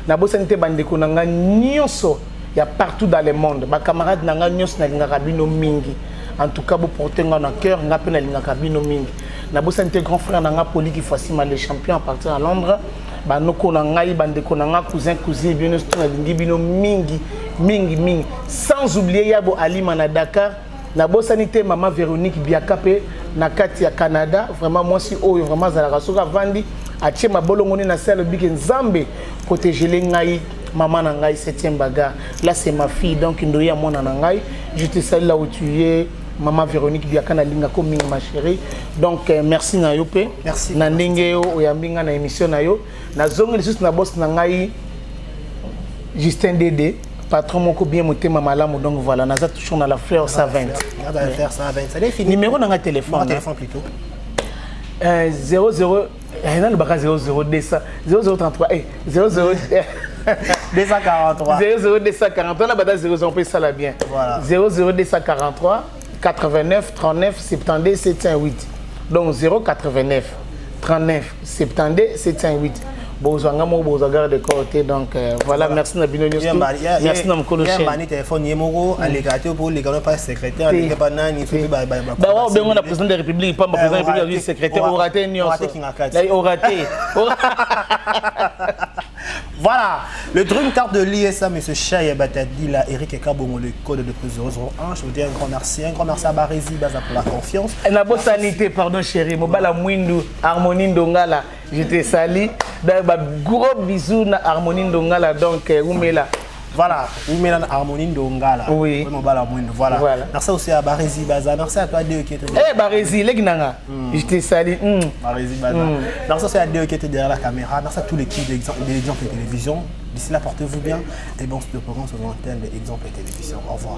na bosanité bandeko nanga nyonso ya partout dans le monde ba camarade nanga nyonso na lingaka bino mingi. En tout cas, vous portez dans le cœur, vous avez un cabine mingi. Na bossa un grand frère nanga Poli qui facilement les champions à partir à Londres. Ba noko nanga bande ko nanga cousin bien sûr lingi bino mingi. Sans oublier Yabo Ali na Dakar. Na bossa nité maman Véronique Biakape na kati ya Canada. Vraiment moi si oyo vraiment za la rasoka vandi atie ma bolongoni na salle big nzambe protéger les ngai. Maman nangai 7e bagarre. Là c'est ma fille donc ndoya mona nangai. Je te salue là où tu es. Maman Véronique Biakana linga comme ma chérie. Donc merci na yo pe. Merci. Na ndenge yo oyambinga na émission na yo. Na zongi juste na boss nangai Justin Dédé. Patron moko bien motema malamu donc voilà naza toujours na La Fleur 120. Naza La Fleur 120. Ça est fini. Numéro na téléphone. Téléphone plutôt. 00 le baka 00200 0033 00 243 00243 la bada 00 on peut ça là bien. Voilà. 00243 89 39 72 708. Donc 089 39 72 708. Bozanga mo bozaga de côté donc voilà merci na bino nyos. Merci na mkolo chen. Ya mani téléphone yemoko alekate pour les gars pas secrétaire les gars nani faut ba wa bengo na président de la République pas président de la République secrétaire au raté nyos. Au raté. Voilà, le dream card de l'ISA, M. Chaya Batadi, là, Eric Ekabongo, le code de plus 001. Je vous dis un grand merci à Barési, Baza pour la confiance. Et la bonne sanité, pardon chérie, Mobala Mwindu, Harmonie Ndongala, je te salue. Gros bisous na Harmonie Ndongala, donc, Oumela. Voilà, Oumela Harmonie Ndongala. Oui. Voilà. Merci aussi à Barési, Baza. Merci à toi, Déo qui était derrière. Eh, Barési, les Gnanga. Je te salue. Barési, Baza. Merci aussi à Déo qui était derrière la caméra. Merci à tous l'équipe d'Exemple et Télévision. D'ici là, portez-vous bien. Et bon, c'est le programme sur l'antenne d'Exemple et Télévision. Au revoir.